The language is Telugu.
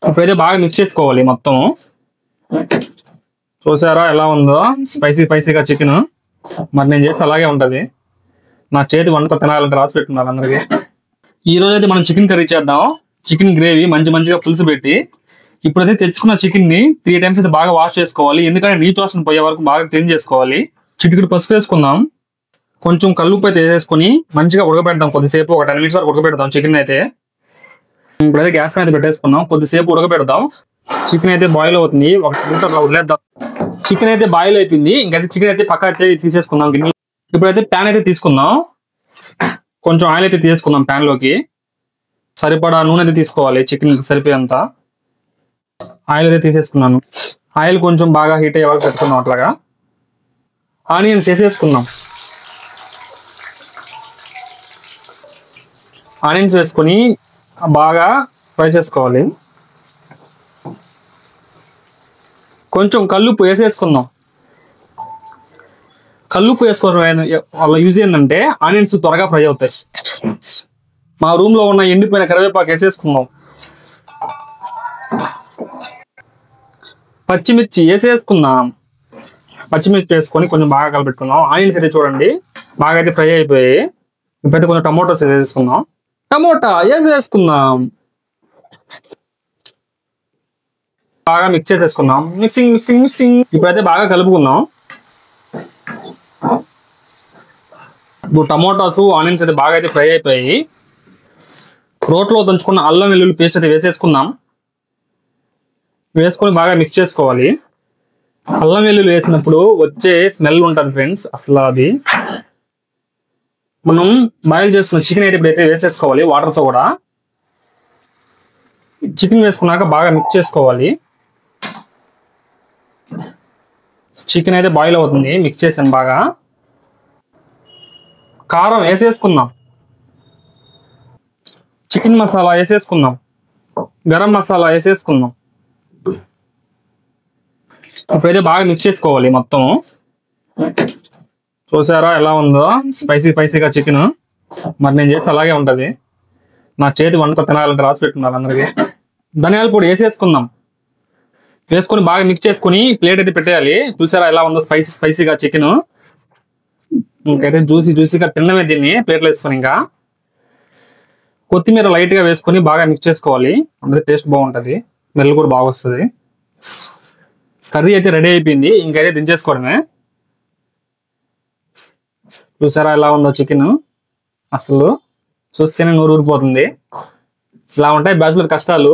ఇప్పుడైతే బాగా మిక్స్ చేసుకోవాలి మొత్తం. చూసారా ఎలా ఉందో స్పైసీగా చికెన్. మరి నేను చేస్తే అలాగే ఉంటది. నా చేతి వంట తినాలంటే రాసి పెట్టున్నారు అందరికి. ఈ రోజు అయితే మనం చికెన్ కర్రీ చేద్దాం. చికెన్ గ్రేవీ మంచిగా పులుసు పెట్టి. ఇప్పుడైతే తెచ్చుకున్న చికెన్ ని 3 times అయితే బాగా వాష్ చేసుకోవాలి. ఎందుకంటే నీచు వాసన పోయే వరకు బాగా క్లీన్ చేసుకోవాలి. చిటికెడు పసుపు వేసుకుందాం. కొంచెం కల్లుప్పు అయితే వేసేసుకుని మంచిగా ఉడకబెడదాం. కొద్దిసేపు ఒక 10 minutes వరకు ఉడకబెడదాం చికెన్ అయితే. ఇప్పుడైతే గ్యాస్ పైన ఉడకబెట్టుకుందాం. కొద్దిసేపు ఉడకబెడదాం. చికెన్ అయితే బాయిల్ అవుతుంది. ఒక లీటర్ వదిలేద్దాం. చికెన్ అయితే బాయిల్ అయిపోయింది. ఇంకైతే చికెన్ అయితే పక్క అయితే తీసేసుకుందాం గిన్నె. ఇప్పుడైతే ప్యాన్ అయితే తీసుకుందాం. కొంచెం ఆయిల్ అయితే తీసుకుందాం. ప్యాన్ లోకి సరిపడా నూనె అయితే తీసుకోవాలి. చికెన్ సరిపోయేంత ఆయిల్ అయితే తీసేసుకున్నాను. ఆయిల్ కొంచెం బాగా హీట్ అయ్యే వరకు పెట్టుకున్నాం. అట్లాగా ఆనియన్స్ వేసేసుకున్నాం. ఆనియన్స్ వేసుకొని బాగా ఫ్రై చేసుకోవాలి. కొంచెం కల్లుప్పు వేసేసుకుందాం. కల్లుప్పు వేసుకోవడం వల్ల యూజ్ ఏంటంటే ఆనియన్స్ త్వరగా ఫ్రై అవుతాయి. మా రూమ్ లో ఉన్న ఎండిపోయిన కరివేపాకు వేసేసుకున్నాం. పచ్చిమిర్చి వేసేసుకుందాం. పచ్చిమిర్చి వేసుకొని కొంచెం బాగా కలపెట్టుకుందాం. ఆనియన్స్ అయితే చూడండి బాగా అయితే ఫ్రై అయిపోయాయి. ఇప్పుడైతే కొంచెం టమోటాస్ వేసేసుకుందాం. టమోటా వేసేసుకుందాం. బాగా మిక్స్ చేసేసుకుందాం. మిక్సింగ్. ఇప్పుడైతే బాగా కలుపుకుందాం. ఇప్పుడు టమోటాస్ ఆనియన్స్ అయితే బాగా అయితే ఫ్రై అయిపోయాయి. రోట్లో దంచుకున్న అల్లం వెల్లుల్లి పేస్ట్ అయితే వేసేసుకుందాం. వేసుకొని బాగా మిక్స్ చేసుకోవాలి. అల్లం వెల్లుల్లి వేసినప్పుడు వచ్చే స్మెల్ ఉంటుంది ఫ్రెండ్స్. అసలు అది మనం బాయిల్ చేసుకున్న చికెన్ అయితే ఇప్పుడైతే వేసేసుకోవాలి. వాటర్తో కూడా చికెన్ వేసుకున్నాక బాగా మిక్స్ చేసుకోవాలి. చికెన్ అయితే బాయిల్ అవుతుంది. మిక్స్ చేసాను బాగా. కారం వేసేసుకుందాం. చికెన్ మసాలా వేసేసుకుందాం. గరం మసాలా వేసేసుకుందాం. ఇప్పుడైతే బాగా మిక్స్ చేసుకోవాలి మొత్తం. చూసారా ఎలా ఉందో స్పైసీగా చికెన్. మరి నేను చేస్తే అలాగే ఉంటది. నా చేతి వంట తినాలంటే రాసి పెట్టున్నారు అందరికి. ధనియాల పొడి వేసేసుకుందాం. వేసుకొని బాగా మిక్స్ చేసుకుని ప్లేట్ అయితే పెట్టేయాలి. చూసారా ఎలా ఉందో స్పైసీగా చికెన్. ఇంకైతే జ్యూసీగా తినడమే దీన్ని ప్లేట్లో వేసుకొని. ఇంకా కొత్తిమీర లైట్ గా వేసుకొని బాగా మిక్స్ చేసుకోవాలి. అందుకే టేస్ట్ బాగుంటది. స్మెల్ కూడా బాగా వస్తుంది. కర్రీ అయితే రెడీ అయిపోయింది. ఇంకైతే దించేసుకోవడమే. చూసారా ఎలా ఉందో చికెన్. అసలు చూస్తేనే నోరు ఊరిపోతుంది. ఇలా ఉంటాయి బ్యాచులర్ కష్టాలు.